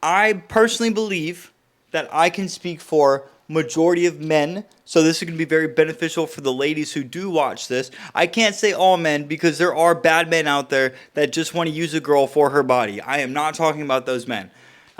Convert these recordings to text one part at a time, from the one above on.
I personally believe that I can speak for majority of men, so this is going to be very beneficial for the ladies who do watch this. I can't say all men because there are bad men out there that just want to use a girl for her body. I am not talking about those men.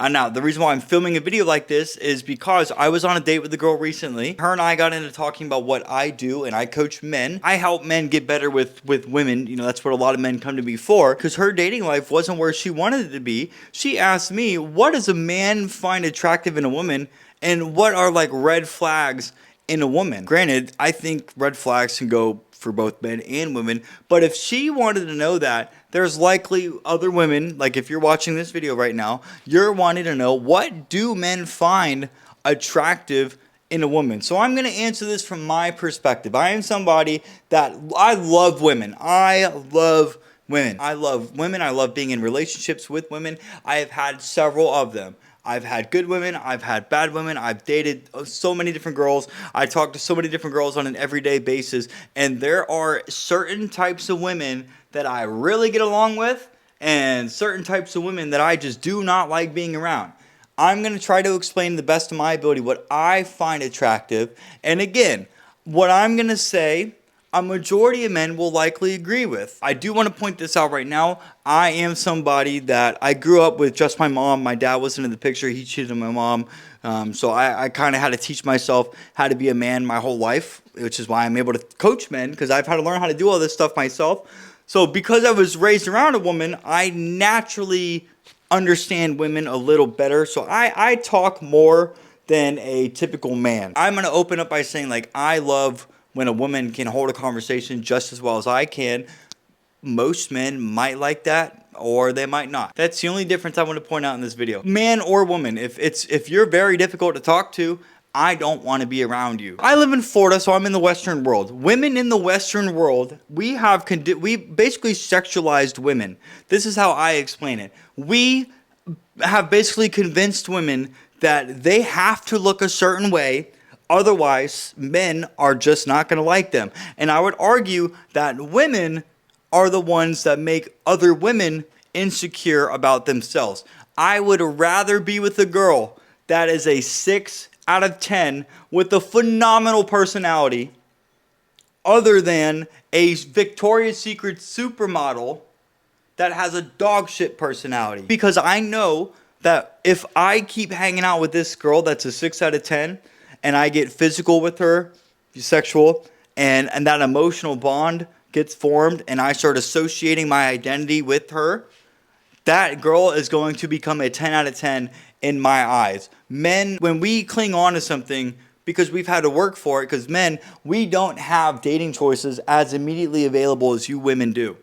Now, the reason why I'm filming a video like this is because I was on a date with a girl recently. Her and I got into talking about what I do, and I coach men. I help men get better with women. You know, that's what a lot of men come to me for, because her dating life wasn't where she wanted it to be. She asked me, what does a man find attractive in a woman, and what are like red flags in a woman? Granted, I think red flags can go for both men and women, but if she wanted to know that, there's likely other women, like if you're watching this video right now, you're wanting to know, what do men find attractive in a woman? So I'm going to answer this from my perspective. I am somebody that I love women. I love women. I love women. I love being in relationships with women. I have had several of them. I've had good women, I've had bad women, I've dated so many different girls, I talk to so many different girls on an everyday basis, and there are certain types of women that I really get along with, and certain types of women that I just do not like being around. I'm going to try to explain to the best of my ability what I find attractive, and again, what I'm going to say, a majority of men will likely agree with. I do want to point this out right now. I am somebody that I grew up with just my mom. My dad wasn't in the picture. He cheated on my mom. So I kind of had to teach myself how to be a man my whole life, which is why I'm able to coach men, because I've had to learn how to do all this stuff myself. So because I was raised around a woman, I naturally understand women a little better. So I talk more than a typical man. I'm going to open up by saying, like, I love when a woman can hold a conversation just as well as I can. Most men might like that, or they might not. That's the only difference I want to point out in this video. Man or woman, if you're very difficult to talk to, I don't want to be around you. I live in Florida, so I'm in the Western world. Women in the Western world, we basically sexualized women. This is how I explain it. We have basically convinced women that they have to look a certain way, otherwise, men are just not going to like them. And I would argue that women are the ones that make other women insecure about themselves. I would rather be with a girl that is a 6 out of 10 with a phenomenal personality other than a Victoria's Secret supermodel that has a dog shit personality. Because I know that if I keep hanging out with this girl that's a 6 out of 10, and I get physical with her, sexual, and that emotional bond gets formed, and I start associating my identity with her, that girl is going to become a 10 out of 10 in my eyes. Men, when we cling on to something because we've had to work for it, because men, we don't have dating choices as immediately available as you women do.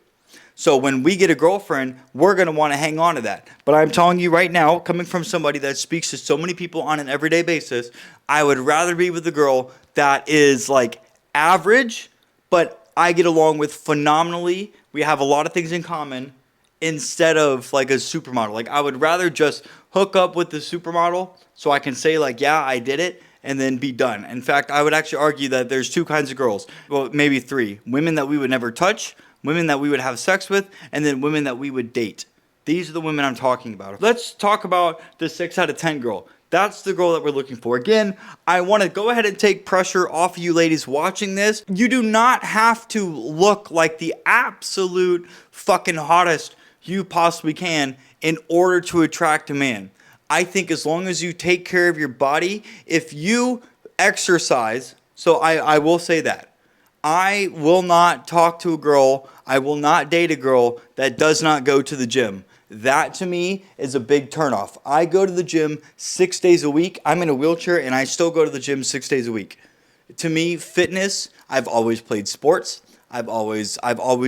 So when we get a girlfriend, we're going to want to hang on to that. But I'm telling you right now, coming from somebody that speaks to so many people on an everyday basis, I would rather be with a girl that is like average, but I get along with phenomenally. We have a lot of things in common, instead of like a supermodel. Like, I would rather just hook up with the supermodel so I can say, like, yeah, I did it, and then be done. In fact, I would actually argue that there's two kinds of girls. Well, maybe three. Women that we would never touch, women that we would have sex with, and then women that we would date. These are the women I'm talking about. Let's talk about the 6 out of 10 girl. That's the girl that we're looking for. Again, I want to go ahead and take pressure off of you ladies watching this. You do not have to look like the absolute fucking hottest you possibly can in order to attract a man. I think as long as you take care of your body, if you exercise, so I will say that. I will not talk to a girl, I will not date a girl that does not go to the gym. That to me is a big turnoff. I go to the gym 6 days a week. I'm in a wheelchair and I still go to the gym 6 days a week. To me, fitness, I've always played sports. I've always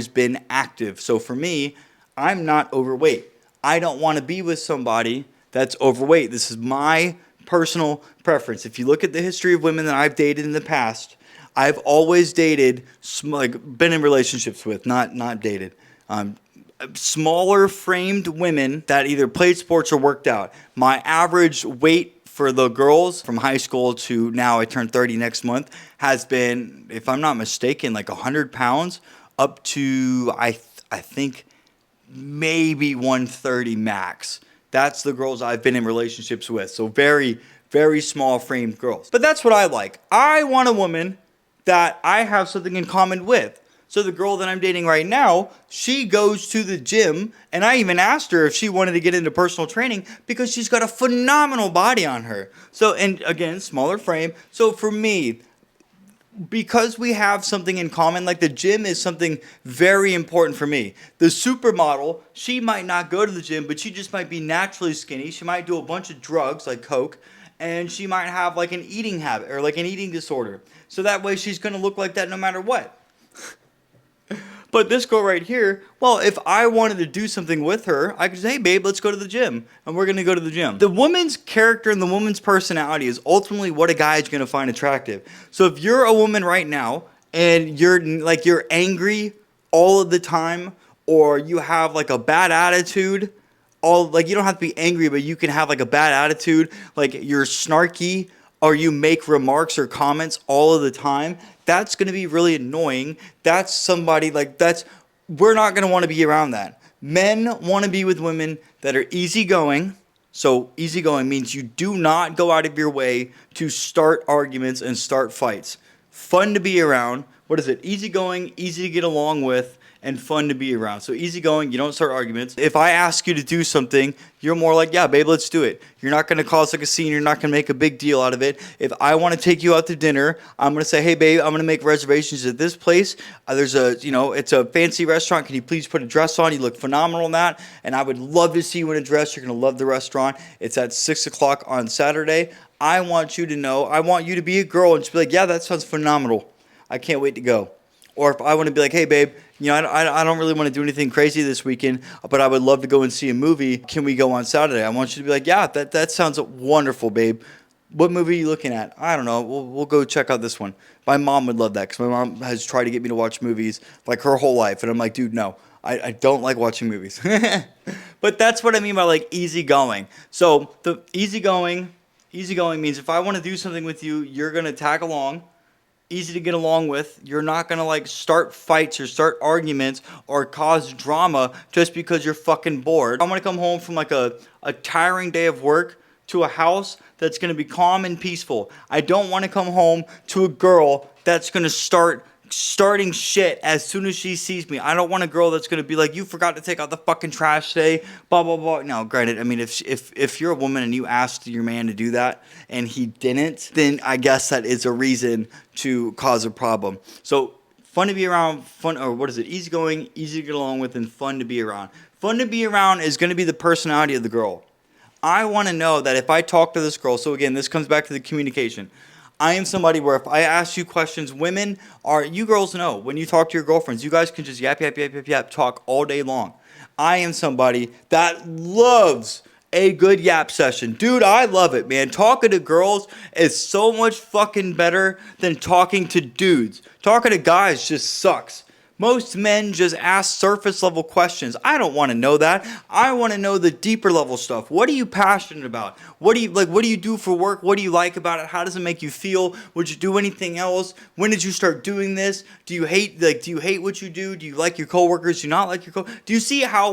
been active. So for me, I'm not overweight. I don't want to be with somebody that's overweight. This is my personal preference. If you look at the history of women that I've dated in the past, I've always dated, like, been in relationships with, not dated, smaller framed women that either played sports or worked out. My average weight for the girls from high school to now, I turn 30 next month, has been, if I'm not mistaken, like 100 pounds up to, I think, maybe 130 max. That's the girls I've been in relationships with. So very, very small framed girls. But that's what I like. I want a woman that I have something in common with. So the girl that I'm dating right now, she goes to the gym, and I even asked her if she wanted to get into personal training because she's got a phenomenal body on her. So, and again, smaller frame. So for me, because we have something in common, like the gym is something very important for me. The supermodel, she might not go to the gym, but she just might be naturally skinny. She might do a bunch of drugs like coke, and she might have like an eating habit or like an eating disorder. So that way she's going to look like that no matter what. But this girl right here, well, if I wanted to do something with her, I could say, hey, babe, let's go to the gym. And we're going to go to the gym. The woman's character and the woman's personality is ultimately what a guy is going to find attractive. So if you're a woman right now and you're angry all of the time, or you have like a bad attitude, you don't have to be angry, but you can have like a bad attitude, like you're snarky, or you make remarks or comments all of the time, that's going to be really annoying. That's somebody we're not going to want to be around that. Men want to be with women that are easygoing. So easygoing means you do not go out of your way to start arguments and start fights. Fun to be around. What is it? Easygoing, easy to get along with, and fun to be around. So easygoing, you don't start arguments. If I ask you to do something, you're more like, yeah, babe, let's do it. You're not going to cause like a scene. You're not going to make a big deal out of it. If I want to take you out to dinner, I'm going to say, hey, babe, I'm going to make reservations at this place. It's a fancy restaurant. Can you please put a dress on? You look phenomenal in that. And I would love to see you in a dress. You're going to love the restaurant. It's at 6 o'clock on Saturday. I want you to know, I want you to be a girl and just be like, yeah, that sounds phenomenal. I can't wait to go. Or if I want to be like, hey, babe, I don't really want to do anything crazy this weekend, but I would love to go and see a movie. Can we go on Saturday? I want you to be like, yeah, that sounds wonderful, babe. What movie are you looking at? I don't know. We'll go check out this one. My mom would love that because my mom has tried to get me to watch movies like her whole life. And I'm like, dude, no, I don't like watching movies. But that's what I mean by like easygoing. So the easygoing means if I want to do something with you, you're going to tag along. Easy to get along with. You're not going to like start fights or start arguments or cause drama just because you're fucking bored. I want to come home from like a tiring day of work to a house that's going to be calm and peaceful. I don't want to come home to a girl that's going to starting shit as soon as she sees me. I don't want a girl that's going to be like, you forgot to take out the fucking trash today, blah, blah, blah. Now, granted, I mean, if you're a woman and you asked your man to do that and he didn't, then I guess that is a reason to cause a problem. So fun to be around, easygoing, easy to get along with, and fun to be around. Fun to be around is going to be the personality of the girl. I want to know that if I talk to this girl, so again, this comes back to the communication. I am somebody where if I ask you questions, you girls know, when you talk to your girlfriends, you guys can just yap, talk all day long. I am somebody that loves a good yap session. Dude, I love it, man. Talking to girls is so much fucking better than talking to dudes. Talking to guys just sucks. Most men just ask surface level questions. I don't want to know that. I want to know the deeper level stuff. What are you passionate about? What do you do for work? What do you like about it? How does it make you feel? Would you do anything else? When did you start doing this? Do you hate what you do? Do you like your coworkers? Do you not like your coworkers? Do you see how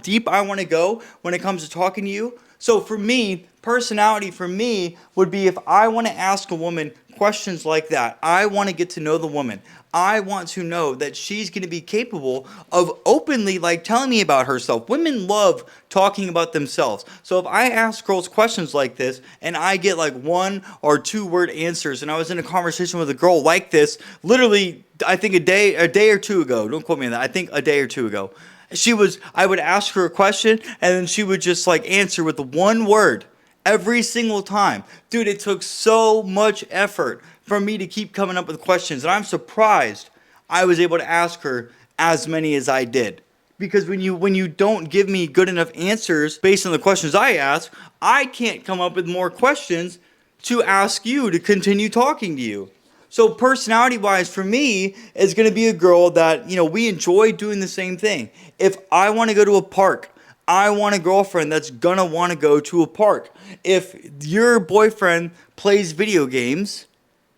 deep I want to go when it comes to talking to you? So for me, personality for me would be if I want to ask a woman questions like that. I want to get to know the woman. I want to know that she's going to be capable of openly telling me about herself. Women love talking about themselves. So if I ask girls questions like this and I get 1 or 2 word answers, and I was in a conversation with a girl like this, literally, I think a day or two ago, don't quote me on that, I think a day or two ago, I would ask her a question and then she would just answer with 1 word. Every single time. Dude, it took so much effort for me to keep coming up with questions. And I'm surprised I was able to ask her as many as I did. Because when you don't give me good enough answers based on the questions I ask, I can't come up with more questions to ask you to continue talking to you. So personality-wise, for me, is going to be a girl that, we enjoy doing the same thing. If I want to go to a park, I want a girlfriend that's going to want to go to a park. If your boyfriend plays video games,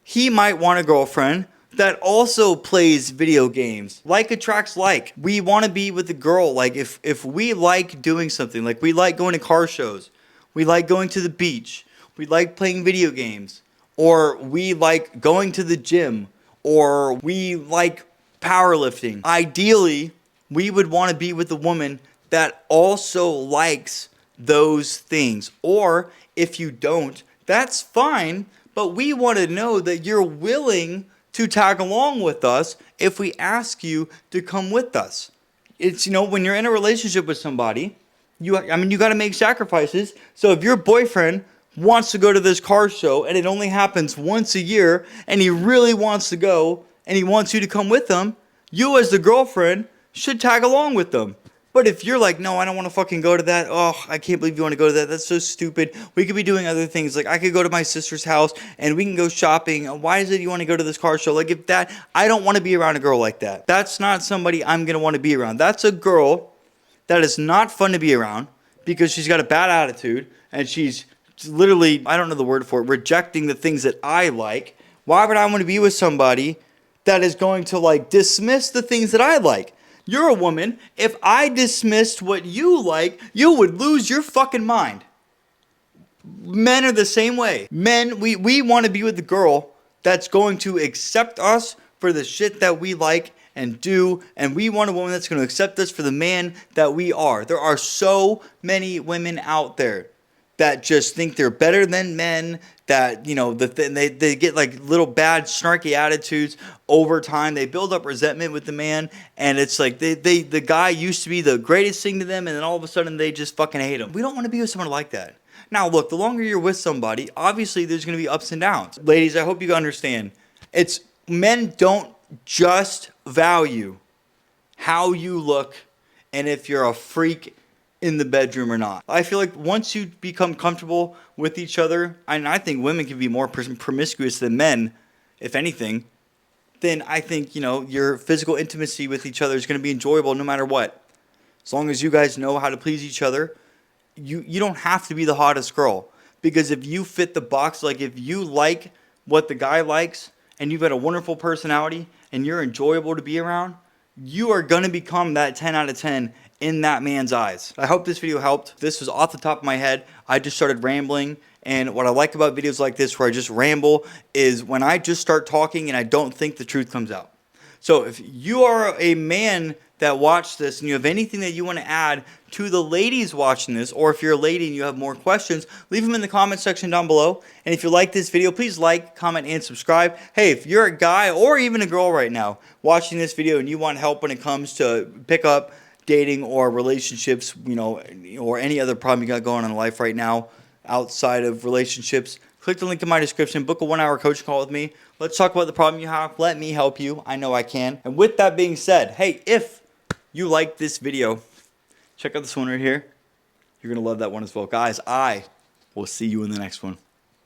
he might want a girlfriend that also plays video games. Like attracts like. We want to be with a girl. Like if we like doing something, like we like going to car shows, we like going to the beach, we like playing video games, or we like going to the gym, or we like powerlifting. Ideally, we would want to be with a woman that also likes those things. Or if you don't, that's fine, but we want to know that you're willing to tag along with us if we ask you to come with us. It's, when you're in a relationship with somebody, you got to make sacrifices. So if your boyfriend wants to go to this car show and it only happens once a year and he really wants to go and he wants you to come with him, you as the girlfriend should tag along with them. But if you're like, no, I don't want to fucking go to that. Oh, I can't believe you want to go to that. That's so stupid. We could be doing other things. Like I could go to my sister's house and we can go shopping. Why is it you want to go to this car show? Like I don't want to be around a girl like that. That's not somebody I'm going to want to be around. That's a girl that is not fun to be around because she's got a bad attitude and she's literally, I don't know the word for it, rejecting the things that I like. Why would I want to be with somebody that is going to like dismiss the things that I like? You're a woman. If I dismissed what you like, you would lose your fucking mind. Men are the same way. Men, we want to be with the girl that's going to accept us for the shit that we like and do, and we want a woman that's going to accept us for the man that we are. There are so many women out there that just think they're better than men, that, they get like little bad snarky attitudes over time. They build up resentment with the man, and it's like the guy used to be the greatest thing to them, and then all of a sudden they just fucking hate him. We don't want to be with someone like that. Now look, the longer you're with somebody, obviously there's going to be ups and downs. Ladies, I hope you understand. Men don't just value how you look and if you're a freak in the bedroom or not. I feel like once you become comfortable with each other, and I think women can be more promiscuous than men, if anything, then I think, your physical intimacy with each other is going to be enjoyable no matter what. As long as you guys know how to please each other, you don't have to be the hottest girl. Because if you fit the box, like if you like what the guy likes, and you've got a wonderful personality, and you're enjoyable to be around, you are going to become that 10 out of 10 in that man's eyes. I hope this video helped. This was off the top of my head. I just started rambling. And what I like about videos like this where I just ramble is when I just start talking and I don't think the truth comes out. So if you are a man that watched this and you have anything that you want to add to the ladies watching this, or if you're a lady and you have more questions, leave them in the comment section down below. And if you like this video, please like, comment, and subscribe. Hey, if you're a guy or even a girl right now watching this video and you want help when it comes to pick up, dating, or relationships, or any other problem you got going on in life right now outside of relationships, click the link in my description. Book a 1-hour coaching call with me. Let's talk about the problem you have. Let me help you. I know I can. And with that being said, hey, if you like this video, check out this one right here. You're going to love that one as well. Guys, I will see you in the next one.